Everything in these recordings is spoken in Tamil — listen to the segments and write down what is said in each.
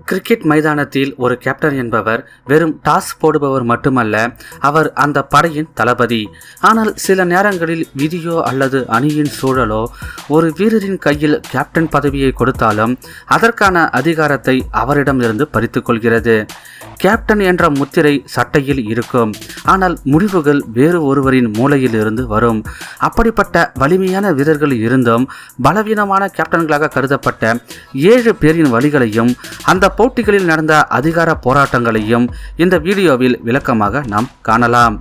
கிரிக்கெட் மைதானத்தில் ஒரு கேப்டன் என்பவர் வெறும் டாஸ் போடுபவர் மட்டுமல்ல, அவர் அந்த படையின் தளபதி. ஆனால் சில நேரங்களில் விதியோ அல்லது அணியின் சூழலோ ஒரு வீரரின் கையில் கேப்டன் பதவியை கொடுத்தாலும் அதற்கான அதிகாரத்தை அவரிடமிருந்து பறித்து கொள்கிறது. கேப்டன் என்ற முத்திரை சட்டையில் இருக்கும், ஆனால் முடிவுகள் வேறு ஒருவரின் மூளையில் இருந்து வரும். அப்படிப்பட்ட வலிமையான வீரர்கள் இருந்தும் பலவீனமான கேப்டன்களாக கருதப்பட்ட 7 பேரின் வழிகளையும் அந்த போட்டிகளில் நடந்த அதிகார போராட்டங்களையும் இந்த வீடியோவில் விளக்கமாக நாம் காணலாம்.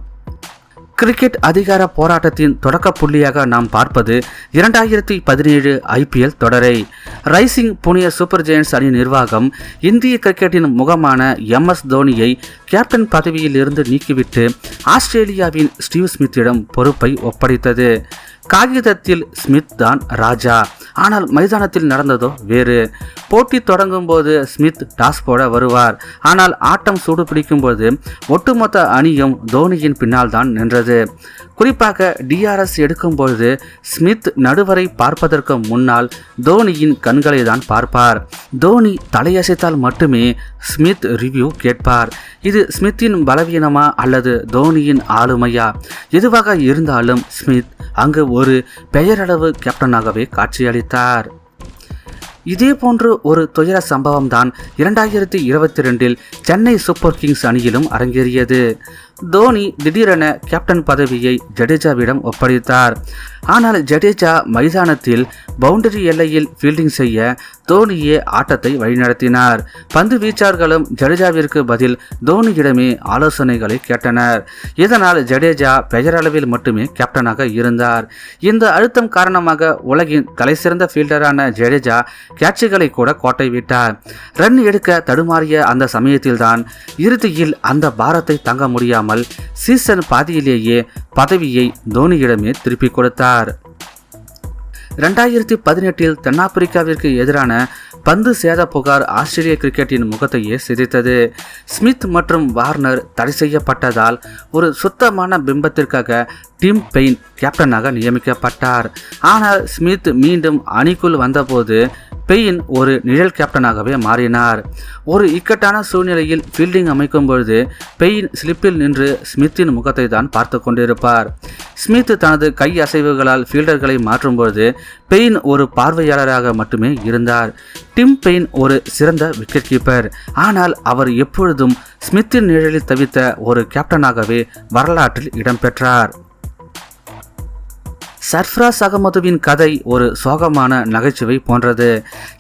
கிரிக்கெட் அதிகார போராட்டத்தின் தொடக்க புள்ளியாக நாம் பார்ப்பது 2017 IPL தொடரை. ரைசிங் புனே சூப்பர் ஜெயண்ட்ஸ் அணி நிர்வாகம் இந்திய கிரிக்கெட்டின் முகமான MS தோனியை கேப்டன் பதவியில் இருந்து நீக்கிவிட்டு ஆஸ்திரேலியாவின் ஸ்டீவ் ஸ்மித்திடம் பொறுப்பை ஒப்படைத்தது. காகிதத்தில் ஸ்மித் தான் ராஜா, ஆனால் மைதானத்தில் நடந்ததோ வேறு. போட்டி தொடங்கும் போது ஸ்மித் டாஸ் போட வருவார், ஆனால் ஆட்டம் சூடு பிடிக்கும் போது ஒட்டுமொத்த அணியும் தோனியின் பின்னால் தான் நின்றது. குறிப்பாக DRS எடுக்கும்பொழுது ஸ்மித் நடுவரை பார்ப்பதற்கு முன்னால் தோனியின் கண்களை தான் பார்ப்பார். தோனி தலையசைத்தால் மட்டுமே ஸ்மித் ரிவ்யூ கேட்பார். இது ஸ்மித்தின் பலவீனமா அல்லது தோனியின் ஆளுமையா? எதுவாக இருந்தாலும் ஸ்மித் அங்கு ஒரு பெயரளவு கேப்டனாகவே காட்சியளித்தார். இதே போன்று ஒரு துயர சம்பவம் தான் 2022 சென்னை சூப்பர் கிங்ஸ் அணியிலும் அரங்கேறியது. தோனி திடீரென கேப்டன் பதவியை ஜடேஜாவிடம் ஒப்படைத்தார். ஆனால் ஜடேஜா மைதானத்தில் பவுண்டரி எல்லையில் ஃபீல்டிங் செய்ய தோனியே ஆட்டத்தை வழிநடத்தினார். பந்து வீச்சார்களும் ஜடேஜாவிற்கு பதில் தோனியிடமே ஆலோசனைகளை கேட்டனர். இதனால் ஜடேஜா பெயரளவில் மட்டுமே கேப்டனாக இருந்தார். இந்த அழுத்தம் காரணமாக உலகின் தலைசிறந்த ஃபீல்டரான ஜடேஜா கேட்சுகளை கூட கோட்டை விட்டார். ரன் எடுக்க தடுமாறிய அந்த சமயத்தில்தான் இறுதியில் அந்த பாரத்தை தங்க முடியாமல் சீசன் பாதியிலேயே பதவியை தோனியிடமே திருப்பிக் கொடுத்தார். 2018 தென்னாப்பிரிக்காவிற்கு எதிரான பந்து சேத புகார் ஆஸ்திரேலிய கிரிக்கெட்டின் முகத்தையே சிதைத்தது. ஸ்மித் மற்றும் வார்னர் தடை செய்யப்பட்டதால் ஒரு சுத்தமான பிம்பத்திற்காக டிம் பெயின் கேப்டனாக நியமிக்கப்பட்டார். ஆனால் ஸ்மித் மீண்டும் அணிக்குள் வந்தபோது பெயின் ஒரு நிழல் கேப்டனாகவே மாறினார். ஒரு இக்கட்டான சூழ்நிலையில் ஃபீல்டிங் அமைக்கும் பொழுது பெயின் ஸ்லிப்பில் நின்று ஸ்மித்தின் முகத்தை தான் பார்த்து கொண்டிருப்பார். ஸ்மித் தனது கை அசைவுகளால் ஃபீல்டர்களை மாற்றும்பொழுது பெயின் ஒரு பார்வையாளராக மட்டுமே இருந்தார். டிம் பெயின் ஒரு சிறந்த விக்கெட் கீப்பர், ஆனால் அவர் எப்பொழுதும் ஸ்மித்தின் நிழலில் தவித்த ஒரு கேப்டனாகவே வரலாற்றில் இடம்பெற்றார். சர்ஃப்ராஸ் அகமதுவின் கதை ஒரு சோகமான நகைச்சுவை போன்றது.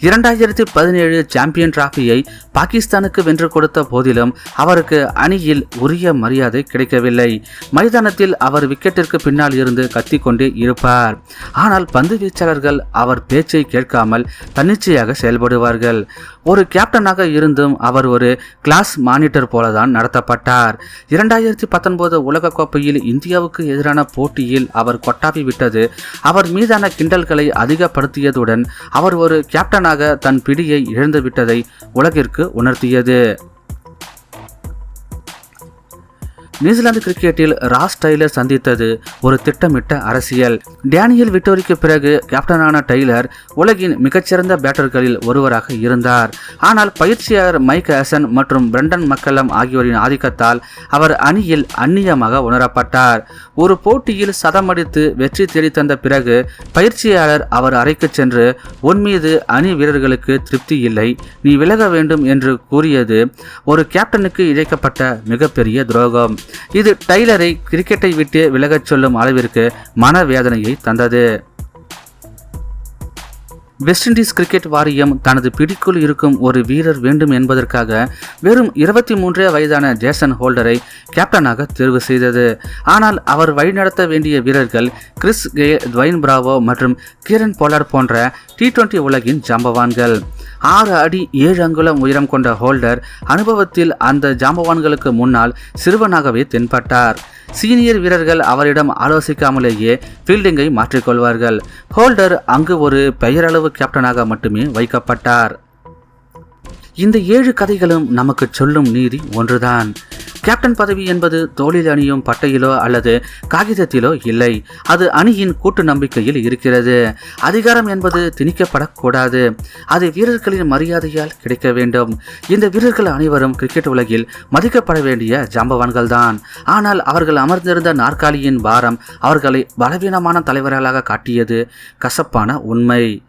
2017 சாம்பியன் டிராஃபியை பாகிஸ்தானுக்கு வென்று கொடுத்த போதிலும் அவருக்கு அணியில் உரிய மரியாதை கிடைக்கவில்லை. மைதானத்தில் அவர் விக்கெட்டிற்கு பின்னால் இருந்து கத்திக்கொண்டே இருப்பார். ஆனால் பந்து வீச்சாளர்கள் அவர் பேச்சை கேட்காமல் தன்னிச்சையாக செயல்படுவார்கள். ஒரு கேப்டனாக இருந்தும் அவர் ஒரு கிளாஸ் மானிட்டர் போலதான் நடத்தப்பட்டார். 2019 உலகக்கோப்பையில் இந்தியாவுக்கு எதிரான போட்டியில் அவர் கொட்டாவி விட்டது அவர் மீதான கிண்டல்களை அதிகப்படுத்தியதுடன் அவர் ஒரு கேப்டனாக தன் பிடியை இழந்துவிட்டதை உலகிற்கு உணர்த்தியது. நியூசிலாந்து கிரிக்கெட்டில் ராஸ் டெய்லர் சந்தித்தது ஒரு திட்டமிட்ட அரசியல். டேனியல் விட்டோரிக்கு பிறகு கேப்டனான டெய்லர் உலகின் மிகச்சிறந்த பேட்டர்களில் ஒருவராக இருந்தார். ஆனால் பயிற்சியாளர் மைக் ஹேசன் மற்றும் பிரண்டன் மக்கலம் ஆகியோரின் ஆதிக்கத்தால் அவர் அணியில் அந்நியமாக உணரப்பட்டார். ஒரு போட்டியில் சதமடித்து வெற்றி தேடித்தந்த பிறகு பயிற்சியாளர் அவர் அறைக்கு சென்று உன் மீது அணி வீரர்களுக்கு திருப்தி இல்லை, நீ விலக வேண்டும் என்று கூறியது ஒரு கேப்டனுக்கு இழைக்கப்பட்ட மிகப்பெரிய துரோகம். இது டெய்லரை கிரிக்கெட்டை விட்டு விலகச் சொல்லும் அளவிற்கு மனவேதனையை தந்தது. வெஸ்ட் இண்டீஸ் கிரிக்கெட் வாரியம் தனது பிடிக்குள் இருக்கும் ஒரு வீரர் வேண்டும் என்பதற்காக வெறும் 23 வயதான ஜேசன் ஹோல்டரை கேப்டனாக தேர்வு செய்தது. ஆனால் அவர் வழிநடத்த வேண்டிய வீரர்கள் கிறிஸ் கெயில், ட்வைன் பிராவோ மற்றும் கீரன் போலார்ட் போன்ற T20 உலகின் ஜாம்பவான்கள். 6 அடி 7 அங்குலம் உயரம் கொண்ட ஹோல்டர் அனுபவத்தில் அந்த ஜாம்பவான்களுக்கு முன்னால் சிறுவனாகவே தென்பட்டார். சீனியர் வீரர்கள் அவரிடம் ஆலோசிக்காமலேயே ஃபீல்டிங்கை மாற்றிக்கொள்வார்கள். ஹோல்டர் அங்கு ஒரு பெயரளவு கேப்டனாக மட்டுமே வைக்கப்பட்டார். இந்த 7 கதைகளும் நமக்கு சொல்லும் நீதி ஒன்றுதான். கேப்டன் பதவி என்பது தோளில் அணியும் பட்டையிலோ அல்லது காகிதத்திலோ இல்லை. அது அணியின் கூட்டு நம்பிக்கையில் இருக்கிறது. அதிகாரம் என்பது திணிக்கப்படக்கூடாது. அது வீரர்களின் மரியாதையால் கிடைக்க வேண்டும். இந்த வீரர்கள் அனைவரும் கிரிக்கெட் உலகில் மதிக்கப்பட வேண்டிய ஜாம்பவான்கள் தான். ஆனால் அவர்கள் அமர்ந்திருந்த நாற்காலியின் பாரம் அவர்களை பலவீனமான தலைவர்களாக காட்டியது கசப்பான உண்மை.